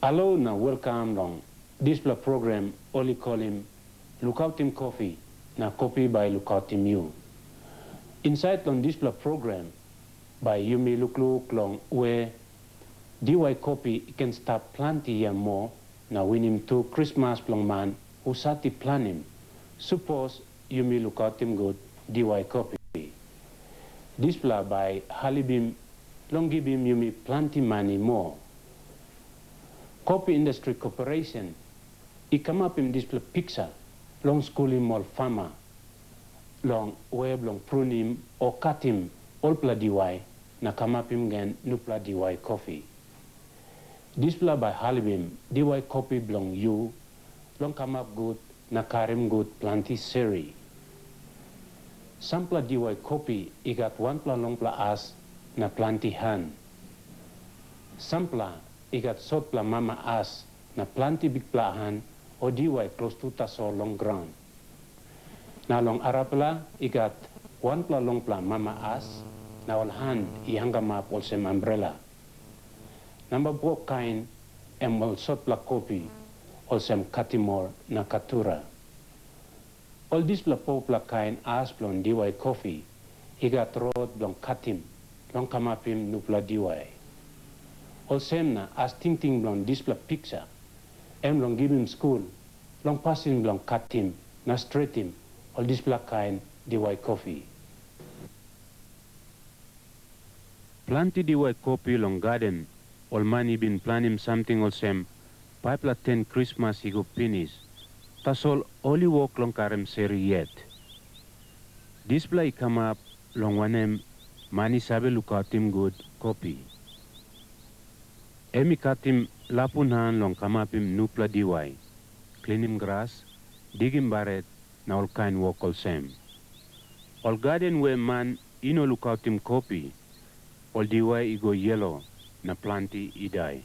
Hello na welcome long. This program only call him Rtvpng Coffee na copy by Rtvpng you. Inside on this program by Yumi Lukluk long where Diwai copy can start plenty and more na winning to Christmas long man who sati plan him. Suppose Yumi Rtvpng good Diwai copy. This by Halibim long give him Yumi plenty money more. Coffee Industry Corporation, I come up in this picture, long schooling more farmer, long web long prunim or cut him all pla Diwai, na come up him again nupla Diwai coffee. This by Halibim, Diwai coffee belong you, long come up good, na karim good planty seri. Sampla Diwai coffee, I got one pla long pla as, na planty hand. Sampla, I got short pla mama as na planti big plahan o Diwai close to taso long ground. Na long arapla I got one pla long pla mama as na all hand I hanga map all sem umbrella. Number bo kind em all short pla kopi all sem katimor na katura. All this pla po pla kind as plon Diwai coffee I got road long katim long kamapim nupla Diwai. All same na as ting blong display picture, em long give him school, long passing blong cut him, na straight him, all display kind Diwai coffee. Planty Diwai coffee long garden, all money been planning something all same, pipe la 10 Christmas he go finish, tas all only walk long karem seri yet. Display come up long wanem, money sabe look out him good copy. Emi katim lapunhan long kamapim nupla Diwai, clean him grass, dig him barret, na all kind work all same. All garden where man ino look out him copy, all Diwai I go yellow, na planty I die.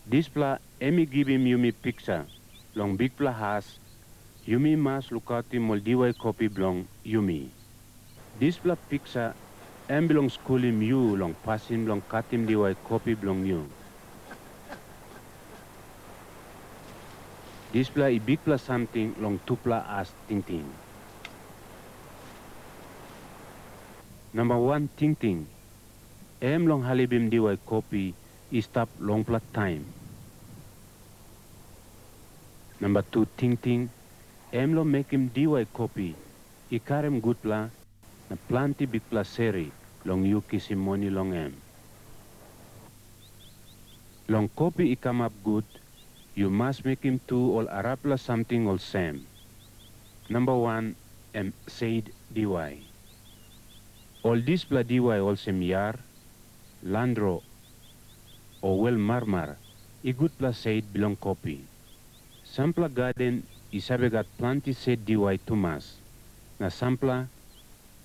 This pla emi give him Yumi picture, long big pla has, Yumi mas look out him all Diwai copy belong Yumi. This pla picture em belong school him you long pass him long cut him Diwai copy belong you. This pla I big pla something long two pla as ting. Number one ting. Em long halibim Diwai copy I stop long pla time. Number two ting. Em long make him Diwai copy I karem good pla na planty big pla seri long you kiss him money long em. Long copy I come up good. You must make him two all arapla something all same. Number one, said Diwai. All this pla Diwai all same yar, landro, or well marmar, I good pla said belong copy. Sampla garden isabe got plenty said Diwai tumas. Na sampla,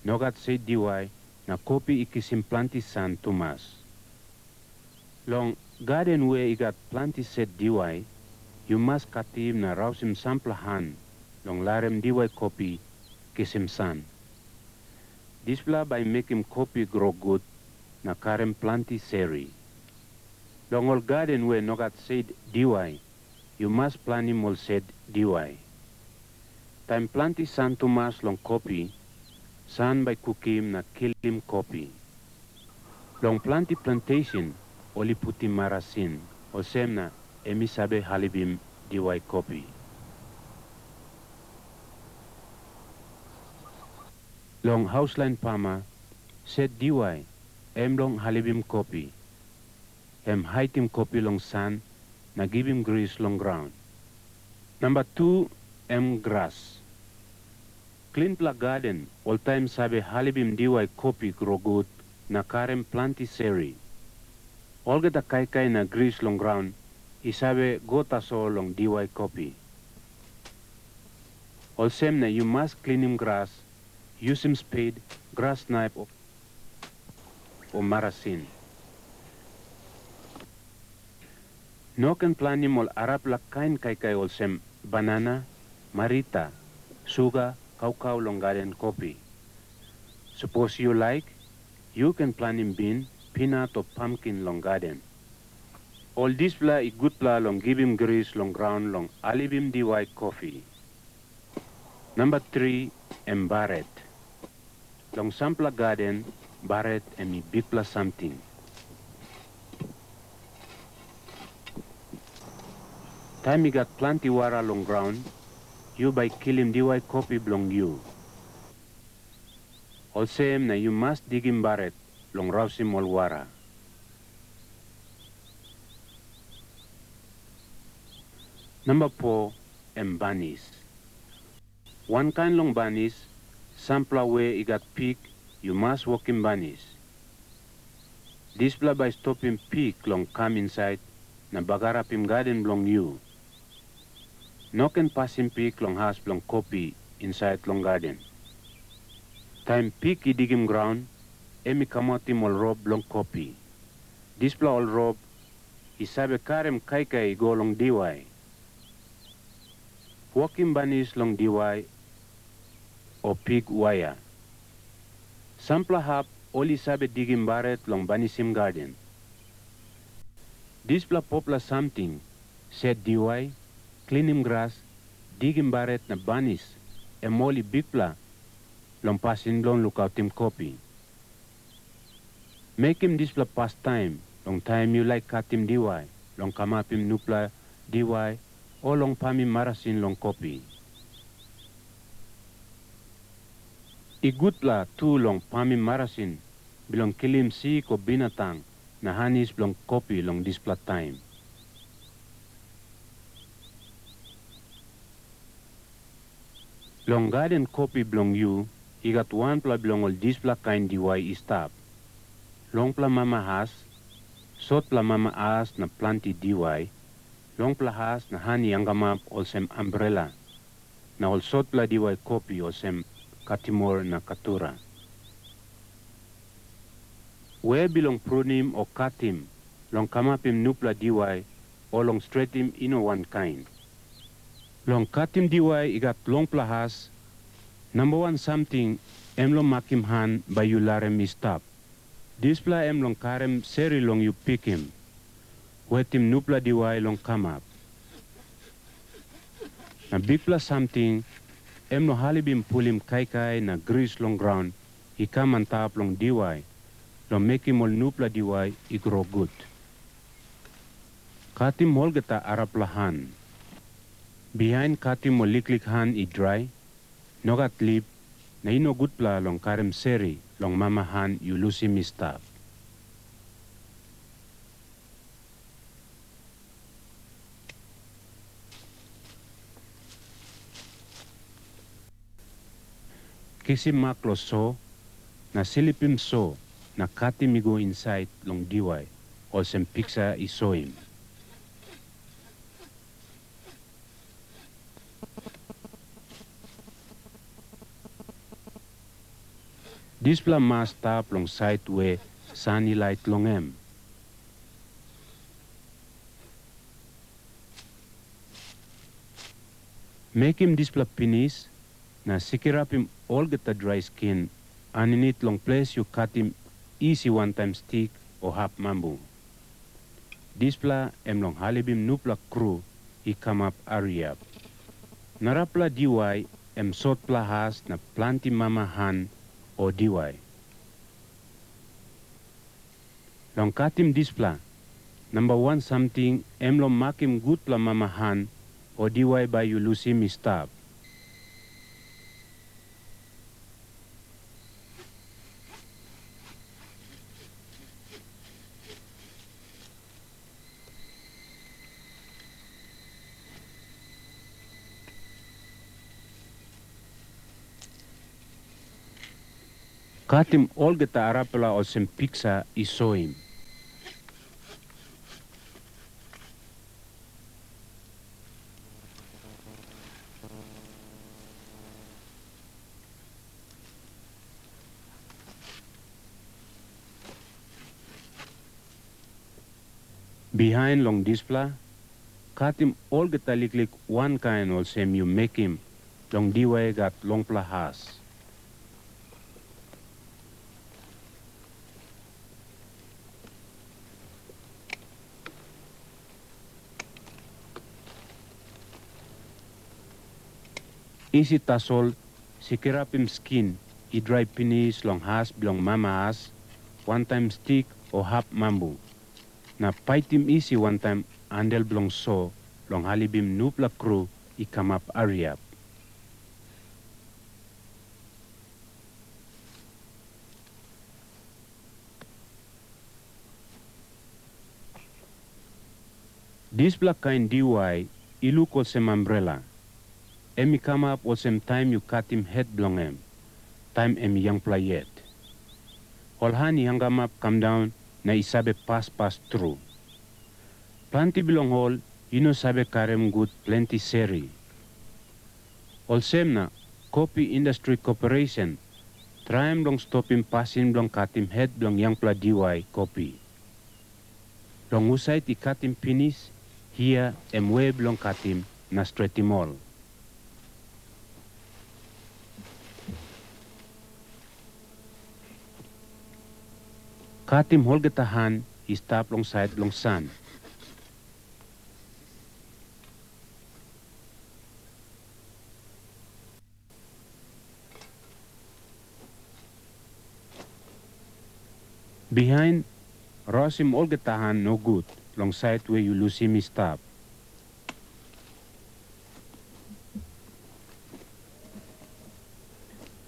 no got said Diwai, na copy ikisim plenty san tumas. Long garden where I got plenty said Diwai, you must cut him na rouse him sampla han, long larem Diwai copy, kiss him san. This pla by make him copy grow good, na karem planty seri. Long all garden where no got said Diwai, you must plant him all said Diwai. Time planty san tumas long copy, san by cook him na kill him copy. Long planty plantation, only put him marasin, or semna, emi sabe halibim Diwai copy. Long houseline farmer said Diwai, em long halibim copy. Em height him copy long sun, na give him grease long ground. Number two, em grass. Clean pla garden, all time sabe halibim Diwai copy grow good, na karem planty seri. All get a kai na grease long ground, isabe gota so long Diwai copy. All same na you must clean him grass, use him spade, grass knife or marasin. No can plan him all Arab la kain kai all same banana, marita, sugar, cow long garden copy. Suppose you like, you can plant him bean, peanut or pumpkin long garden. All this pla I good pla long give him grease long ground long alib him Diwai coffee. Number 3, barret. Long sampla garden, barret and me big pla something. Time me got plenty wara long ground, you by kill him Diwai coffee belong you. All same na you must dig him barret long rouse him all wara. Number 4, bunnies. One kind long bunnies, sampla where he got pig, you must walk him bunnies. This pla by stop him pig long come inside, na bagarap him garden belong you. No can pass him pig long house belong Kofi inside long garden. Time pig he dig him ground, emi come out him all rob long Kofi. This pla all rob, he sabe karem kai go long Diwai. Walking bunnies long Diwai or pig wire. Sampla hap only sabe digging barret long banisim garden. This pla popla something, said Diwai, clean him grass, digging barret na banis, e moli big pla long passing long lookout him Kofi. Make him this pla pastime, long time you like cut him Diwai, long come up him nupla Diwai, or long pami marasin long Kofi. I good pla tu long pami marasin, bilong kilim si ko binatang, na hanis belong Kofi long this pla time. Long garden Kofi belong you, he got one pla belong all this pla kind Diwai stop. Long pla mama has, short pla mama as na planti Diwai, long pla has na hani angamap all sem umbrella, na all short pla Diwai Kofi all sem katimor na katura. Where belong prunim or katim, long kamapim nupla Diwai, or long straightim ino one kind. Long katim Diwai igat long plahas, number 1 something, emlo makim han by you larem stop. This pla em long karem seri long you pick him. Wetim nupla Diwai long come up. Na big pla something, em no halibim pulim kai na grease long ground, he come on top long Diwai, long make him all nupla Diwai, he grow good. Katim holgeta arapla han. Behind katim mo liklik han i dry, nogat lip, na ino good pla long karem seri, long mama han you lose him stop. Kisi maklo so, na silipim so, na katim go inside long Diwai, or sem picture I saw him. This pla must tap long side where sunny light long em. Make him this pla finish, na sikirap him all get a dry skin, and in it long place you cut him easy one time stick or half mambu. This pla em long halibim nupla crew, he come up area. Narapla Diwai em sot pla has na planti mama han or Diwai. Long cut him this pla. Number 1 something, em long make him good pla mama han or Diwai by you lose him stop. Cut him all get the arapala or some pizza I saw him. Behind long display, cut him all get a lick one kind or same you make him, long Diwai got long pla has. Isi tasol, sikirapim skin, I dry pinis long has belong mama has, one time stick or half mambu. Na paitim isi one time andel belong so, long halibim nupla crew, I come up ariap. This black kind Diwai, I look all same umbrella. Emi come up all same time you cut him head belong em. Time emi young play yet. Holhani hangam up come down, na isabe pass through. Plenty belong all, you know sabe karem good plenty seri. All same na, Kofi Industry Corporation, try long stop him passing long cut him head long young pla Diwai Kofi. Long usay ti cut him finish, here em way belong cut him na straight him all. Cut him hold getahan, he stop long side long sun. Behind, Rosim all getahan no good, long side where you lose him stop.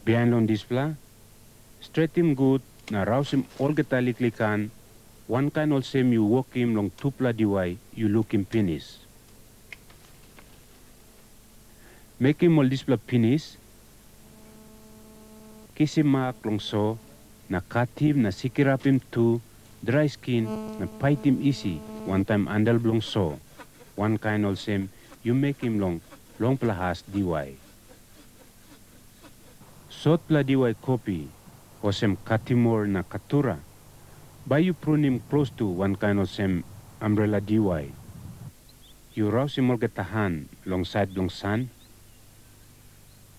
Behind long display, straight him good, na Rosim all getaliklikan, one kind all same you walk him long tupla Diwai, you look him finish. Make him all display finish, kiss him mark long so, na cut him na sikirap him too, dry skin, na fight him easy, one time andal belong so. One kind all same, you make him long plahas Diwai. Sot pla Diwai Kofi, osem katimor na katura. By you prune him close to one kind of same umbrella Diwai. You rouse him all getahan, long side long sun.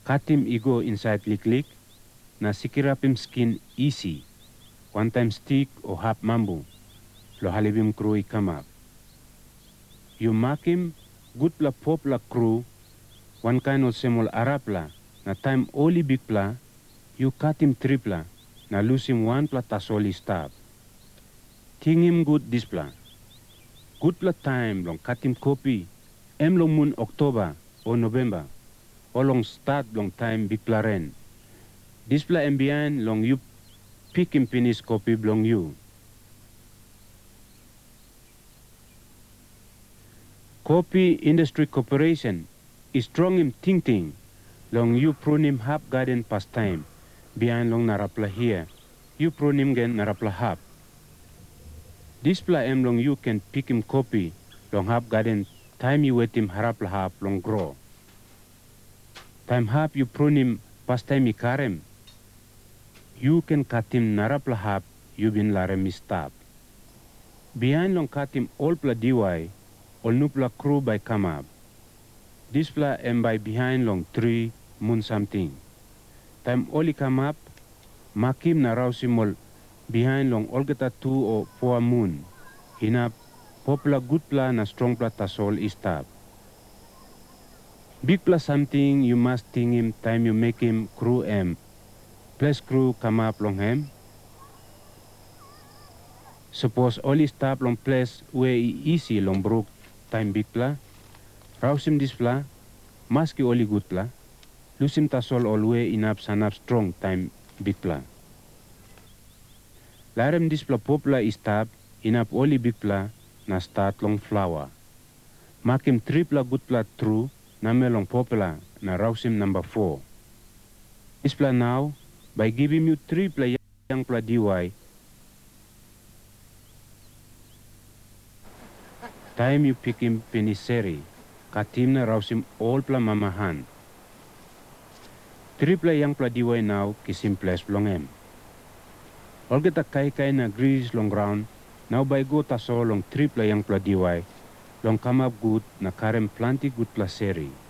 Cut him ego inside lick, na sikirap him skin easy. One time stick or half mambu, lo halibim crew I come up. You mark him, good pla popla crew, one kind of semol arapla, na time only big pla, you cut him tripla, na lose him one pla tasoli stab. Ting him good this pla. Good pla time long cut him Kofi, em long moon October or November, or long start long time big pla ren. This pla embian long you pick him finish Kofi belong you. Kofi Industry Corporation is strong in ting long you Prunim half garden pastime, behind long narapla here, you Prunim gen narapla half. This pla em long you can pick him Kofi long half garden, time you wait him harapla half long grow. Time half you Prunim pastime I karem. You can cut him narapla half, you bin larem stop. Behind long cut him all pla Diwai, all nupla crew by come up. This pla em by behind long 3 moon something. Time only come up, makim na rausim all behind long all geta 2 or 4 moon. Hinap, popla good pla na strong pla tasol stop. Big pla something you must think him time you make him crew em. Plus crew come up long him. Suppose only stop long place where easy long brook time big pla. Rausim this pla, maski only good pla. Lusim tasol all way enough sanap strong time big pla. Larem this pla popla stop enough only big pla na start long flower. Makim 3 pla good pla true na me long popla na rausim number 4. This pla now, by giving you 3 pla young pla Diwai, time you pick him peniseri, katim na rausim all pla mamahan. 3 pla young pla Diwai now kisim place long em. All geta kai na grease long ground, now by go taso long 3 pla young pla Diwai, long come up good na karem plenty good pla seri.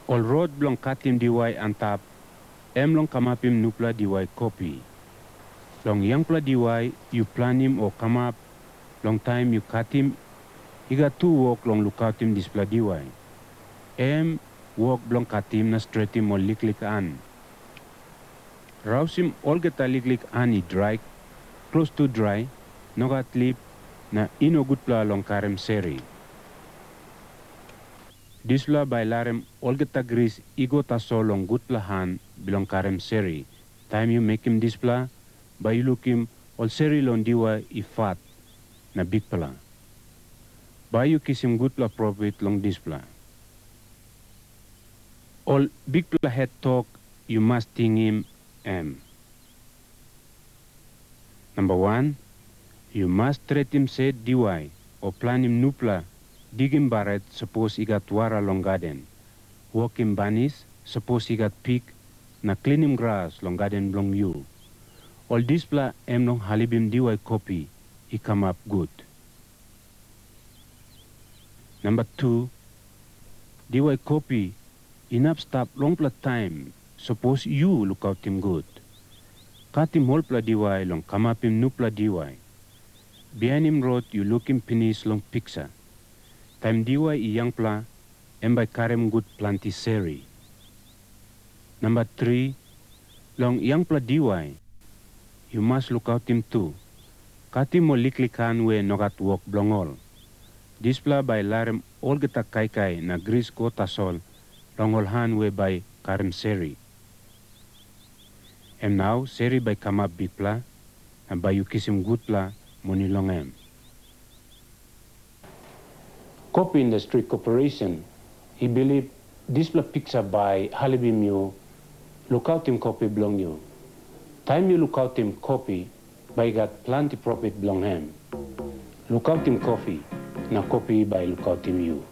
All road long katim Diwai on top, em long come up him nupla Diwai Kofi. Long young pla Diwai, you plan him or come up, long time you cut him, He got two work long lookout him display Diwai. Work blong katim na straight him or liklik an. Rouse him all get a liklik an dry, close to dry, nogat lip na ino good pla long karem seri. Disla by larem all get a grease ego taso long good pla han belong karem seri. Time you make him display, by you look him all seri long Diwai fat na big pla. By you kiss him good pla profit long display. All big pla head talk, you must think him Number 1, you must treat him said Diwai or plan him nupla, dig him barret, suppose he got wara long garden. Walk him banis, suppose he got pig, na clean him grass long garden blong you. All this pla long halibim Diwai Kofi, he come up good. Number 2, Diwai Kofi, enough stop long pla time, suppose you look out him good. Cut him whole pla Diwai long come up him nupla Diwai. Behind him road you look him finish long picture. Time Diwai young pla, by karem good planti seri. Number 3, long young pla Diwai, you must look out him too. Cut him mo liklikan we nogat walk blongol. This pla by larem all geta kai na gris ko tasol, longol han we by karem seri. And now seri by come up big pla, and by you kiss him good pla, money long Kofi Industry Corporation, he believe this pla picture by halibim you, look out him Kofi belong you. Time you look out him Kofi, by got plenty profit belong him. Look out him Kofi, na Kofi by look out him you.